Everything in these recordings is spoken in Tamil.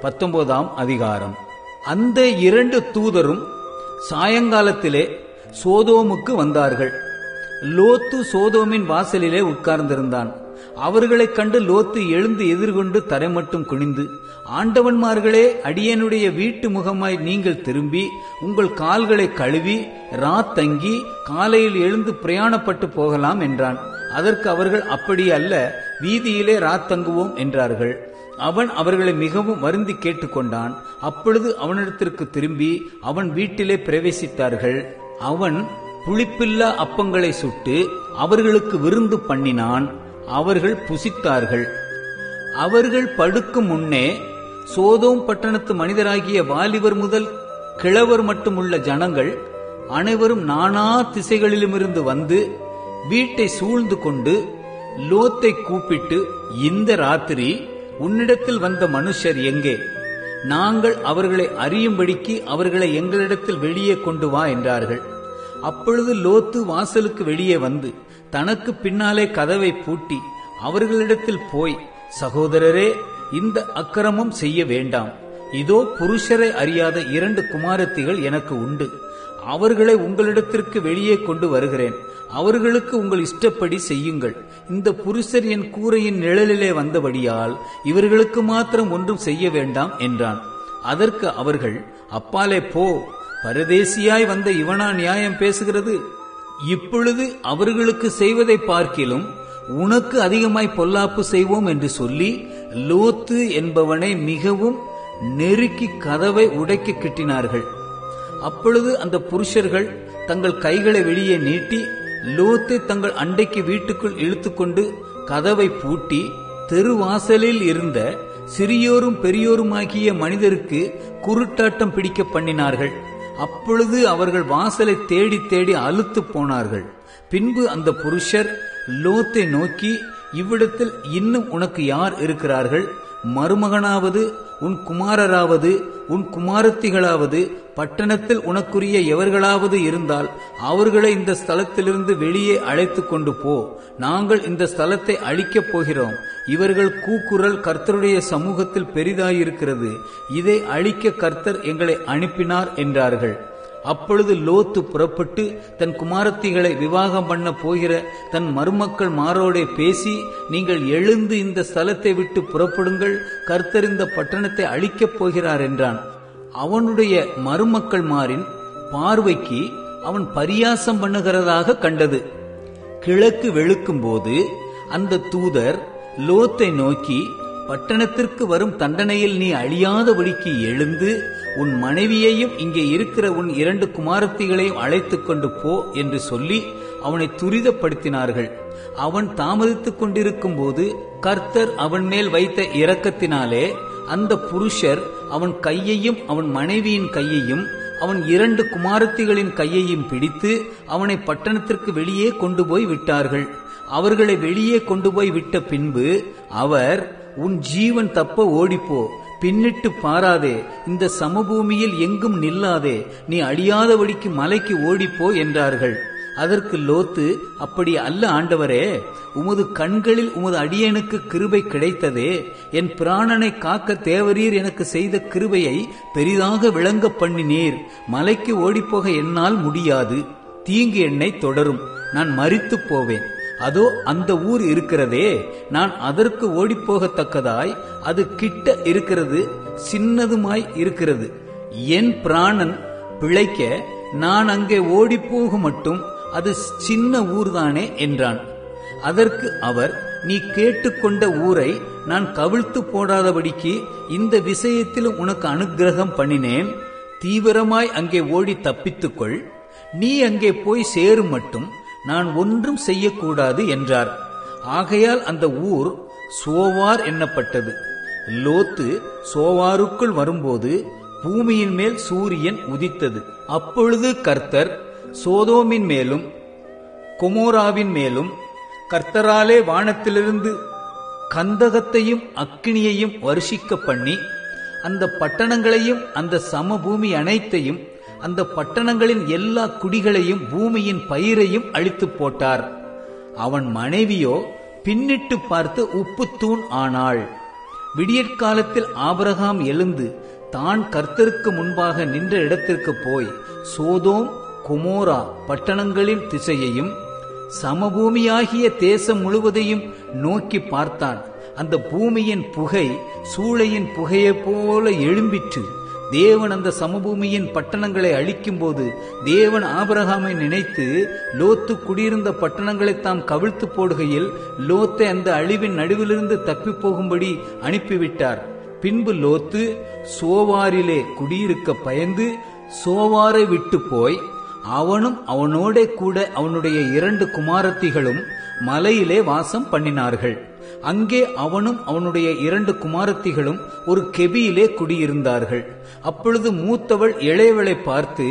19ஆம் அதிகாரம். அந்த 2 தூதரும் சாயங்காலத்திலே சோதோமுக்கு வந்தார்கள். லோத்து சோதோமின் வாசலிலே உட்கார்ந்திருந்தான். அவர்களைக் கண்டு லோத்து எழுந்து எதிர்கொண்டு தரை மட்டும் குனிந்து, ஆண்டவன்மார்களே, அடியனுடைய வீட்டு முகமாய் நீங்கள் திரும்பி உங்கள் கால்களை கழுவி ராத்தங்கி காலையில் எழுந்து பிரயாணப்பட்டு போகலாம் என்றான். அதற்கு அவர்கள், அப்படி அல்ல, வீதியிலே ராத்தங்குவோம் என்றார்கள். அவன் அவர்களை மிகவும் வருந்தி கேட்டுக்கொண்டான். அப்பொழுது அவனிடத்திற்கு திரும்பி அவன் வீட்டிலே பிரவேசித்தார்கள். அவன் புளிப்பில்லா அப்பங்களை சுட்டு அவர்களுக்கு விருந்து பண்ணினான். அவர்கள் புசித்தார்கள். அவர்கள் படுக்கும் முன்னே சோதோம் பட்டணத்து மனிதராகிய வாலிபர் முதல் கிழவர் மட்டுமுள்ள ஜனங்கள் அனைவரும் நானா திசைகளிலுமிருந்து வந்து வீட்டை சூழ்ந்து கொண்டு லோத்தை கூப்பிட்டு, இந்த ராத்திரி உன்னிடத்தில் வந்த மனுஷர் எங்கே? நாங்கள் அவர்களை அறியும்படிக்கு அவர்களை எங்களிடத்தில் வெளியே கொண்டு வா என்றார்கள். அப்பொழுது லோத்து வாசலுக்கு வெளியே வந்து தனக்கு பின்னாலே கதவை பூட்டி அவர்களிடத்தில் போய், சகோதரரே, இந்த அக்கிரமம் செய்ய வேண்டாம். இதோ புருஷரை அறியாத 2 குமாரத்திகள் எனக்கு உண்டு. அவர்களை உங்களிடத்திற்கு வெளியே கொண்டு வருகிறேன். அவர்களுக்கு உங்கள் இஷ்டப்படி செய்யுங்கள். இந்த புருஷர் என் கூரையின் நிழலிலே வந்தபடியால் இவர்களுக்கு மாத்திரம் ஒன்றும் செய்ய வேண்டாம் என்றான். அதற்கு அவர்கள், அப்பாலே போ, பரதேசியாய் வந்த இவனா நியாயம் பேசுகிறது? இப்பொழுது அவர்களுக்கு செய்வதை பார்க்கிலும் உனக்கு அதிகமாய் பொல்லாப்பு செய்வோம் என்று சொல்லி லோத்து என்பவனை மிகவும் நெருக்கி கதவை உடைக்க கிட்டினார்கள். அப்பொழுது அந்த புருஷர்கள் தங்கள் கைகளை வெளியே நீட்டி லோத்தை தங்கள் அண்டைக்கு வீட்டுக்குள் இழுத்துக்கொண்டு கதவை பூட்டி தெருவாசலில் இருந்த சிறியோரும் பெரியோருமாகிய மனிதருக்கு குருட்டாட்டம் பிடிக்க பண்ணினார்கள். அப்பொழுது அவர்கள் வாசலை தேடி தேடி அலுத்து போனார்கள். பின்பு அந்த புருஷர் லோத்தை நோக்கி, இவ்விடத்தில் இன்னும் உனக்கு யார் இருக்கிறார்கள்? மருமகனாவது உன் குமாரராவது உன் குமாரத்திகளாவது பட்டணத்தில் உனக்குரிய எவர்களாவது இருந்தால் அவர்களை இந்த ஸ்தலத்திலிருந்து வெளியே அழைத்து கொண்டு போ. நாங்கள் இந்த ஸ்தலத்தை அழிக்கப் போகிறோம். இவர்கள் கூக்குரல் கர்த்தருடைய சமூகத்தில் பெரிதாயிருக்கிறது. இதை அழிக்க கர்த்தர் எங்களை அனுப்பினார் என்றார்கள். அப்பொழுது லோத்து புறப்பட்டு தன் குமாரத்திகளை விவாகம் பண்ண போகிற தன் மருமக்கள் மாரோடே பேசி, நீங்கள் எழுந்து இந்த ஸ்தலத்தை விட்டு புறப்படுங்கள், கர்த்தர் இந்த பட்டணத்தை அழிக்கப் போகிறார் என்றான். அவனுடைய மருமக்கள் மாரின் பார்வைக்கு அவன் பரியாசம் பண்ணுகிறதாக கண்டது. கிழக்கு வெளுக்கும் போது அந்த தூதர் லோத்தை நோக்கி, பட்டணத்திற்கு வரும் தண்டனையில் நீ அழியாதபடிக்கு எழுந்து உன் மனைவியையும் இங்கே இருக்கிற உன் 2 குமாரத்திகளையும் அழைத்துக் கொண்டு போ என்று சொல்லி அவனை துரிதப்படுத்தினார்கள். அவன் தாமதித்துக் கொண்டிருக்கும் போது கர்த்தர் அவன் மேல் வைத்த இரக்கத்தினாலே அந்த புருஷர் அவன் கையையும் அவன் மனைவியின் கையையும் அவன் 2 குமாரத்திகளின் கையையும் பிடித்து அவனை பட்டணத்திற்கு வெளியே கொண்டு போய் விட்டார்கள். அவர்களை வெளியே கொண்டு போய் விட்ட பின்பு அவர், உன் ஜீவன் தப்ப ஓடிப்போ, பின்னிட்டு பாராதே, இந்த சமபூமியில் எங்கும் நில்லாதே, நீ அழியாதபடிக்கு மலைக்கு ஓடிப்போ என்றார்கள். அதற்கு லோத்து, அப்படி அல்ல ஆண்டவரே, உமது கண்களில் உமது அடியனுக்கு கிருபை கிடைத்ததே. என் பிராணனை காக்க தேவரீர் எனக்கு செய்த கிருபையை பெரிதாக விளங்க பண்ணினீர். மலைக்கு ஓடிப்போக என்னால் முடியாது. தீங்கு என்னை தொடரும், நான் மரித்து போவேன். அதோ அந்த ஊர் இருக்கிறதே, நான் அதற்கு ஓடிப்போகத்தக்கதாய் அது கிட்ட இருக்கிறது, சின்னதுமாய் இருக்கிறது. என் பிராணன் பிழைக்க நான் அங்கே ஓடிப்போக மட்டும் அது சின்ன ஊர்தானே என்றான். அதற்கு அவர், நீ கேட்டுக்கொண்ட ஊரை நான் கவிழ்த்து போடாதபடிக்கு இந்த விஷயத்திலும் உனக்கு அனுக்கிரகம் பண்ணினேன். தீவிரமாய் அங்கே ஓடி தப்பித்துக்கொள். நீ அங்கே போய் சேரும் மட்டும் நான் ஒன்றும் செய்யக்கூடாது என்றார். ஆகையால் அந்த ஊர் சோவார் எண்ணப்பட்டது. லோத்து சோவாருக்குள் வரும்போது பூமியின் மேல் சூரியன் உதித்தது. அப்பொழுது கர்த்தர் சோதோமின் மேலும் கொமோராவின் மேலும் கர்த்தராலே வானத்திலிருந்து கந்தகத்தையும் அக்கினியையும் வருஷிக்க பண்ணி அந்த பட்டணங்களையும் அந்த சமபூமி அனைத்தையும் அந்த பட்டணங்களின் எல்லா குடிகளையும் பூமியின் பயிரையும் அழித்து போட்டார். அவன் மனைவியோ பின்னிட்டு பார்த்து உப்புத்தூண் ஆனாள். விடியற்காலத்தில் ஆபிரகாம் எழுந்து தான் கர்த்தருக்கு முன்பாக நின்ற இடத்திற்கு போய் சோதோம் கொமோரா பட்டணங்களின் திசையையும் சமபூமியாகிய தேசம் முழுவதையும் நோக்கி பார்த்தான். அந்த பூமியின் புகை சூளையின் புகையைப் போல எழும்பிற்று. தேவன் அந்த சமபூமியின் பட்டணங்களை அழிக்கும் போது தேவன் ஆபிரகாமை நினைத்து லோத்து குடியிருந்த பட்டணங்களை தாம் கவிழ்த்து போடுகையில் லோத்தை அந்த அழிவின் நடுவிலிருந்து தப்பி போகும்படி அனுப்பிவிட்டார். பின்பு லோத்து சோவாரிலே குடியிருக்க பயந்து சோவாரை விட்டு போய் அவனும் அவனோட கூட அவனுடைய 2 குமாரத்திகளும் மலையிலே வாசம் பண்ணினார்கள். அங்கே அவனும் அவனுடைய 2 குமாரத்திகளும் ஒரு கெபியிலே குடியிருந்தார்கள். அப்பொழுது மூத்தவள் இளையவளை பார்த்து,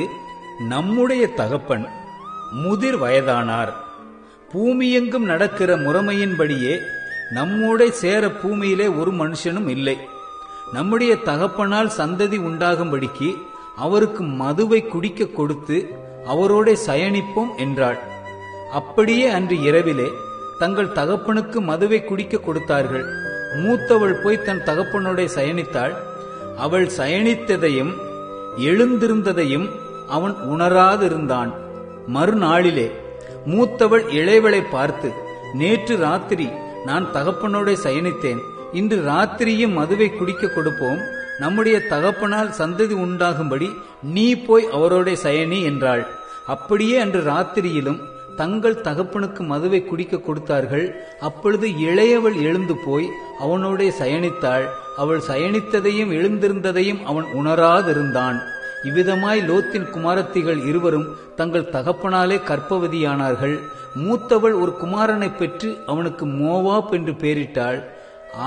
நம்முடைய தகப்பன் முதிர் வயதானார், பூமியெங்கும் நடக்கிற முறைமையின்படியே நம்மோட சேர பூமியிலே ஒரு மனுஷனும் இல்லை. நம்முடைய தகப்பனால் சந்ததி உண்டாகும்படிக்கு அவருக்கு மதுவை குடிக்க கொடுத்து அவரோட சயனிப்போம் என்றாள். அப்படியே அன்று இரவிலே தங்கள் தகப்பனுக்கு மதுவை குடிக்க கொடுத்தார்கள். மூத்தவள் போய் தன் தகப்பனோட சயனித்தாள். அவள் சயனித்ததையும் எழுந்திருந்ததையும் அவன் உணராதிருந்தான். மறுநாளிலே மூத்தவள் இளையவளை பார்த்து, நேற்று ராத்திரி நான் தகப்பனோட சயனித்தேன், இன்று ராத்திரியும் மதுவை குடிக்க கொடுப்போம், நம்முடைய தகப்பனால் சந்ததி உண்டாகும்படி நீ போய் அவரோட சயனி என்றாள். அப்படியே அன்று ராத்திரியிலும் தங்கள் தகப்பனுக்கு மதுவை குடிக்க கொடுத்தார்கள். அப்பொழுது இளையவள் எழுந்து போய் அவனோட சயனித்தாள். அவள் சயனித்ததையும் எழுந்திருந்ததையும் அவன் உணராதிருந்தான். இவ்விதமாய் லோத்தின் குமாரத்திகள் இருவரும் தங்கள் தகப்பனாலே கர்ப்பவதியானார்கள். மூத்தவள் ஒரு குமாரனை பெற்று அவனுக்கு மோவாப் என்று பெயரிட்டாள்.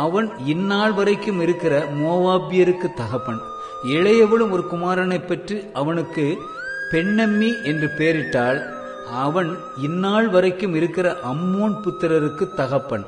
அவன் இந்நாள் வரைக்கும் இருக்கிற மோவாபியருக்கு தகப்பன். இளையவளும் ஒரு குமாரனை பெற்று அவனுக்கு பெண்ணம்மி என்று பெயரிட்டாள். அவன் இந்நாள் வரைக்கும் இருக்கிற அம்மோன் புத்திரருக்கு தகப்பன்.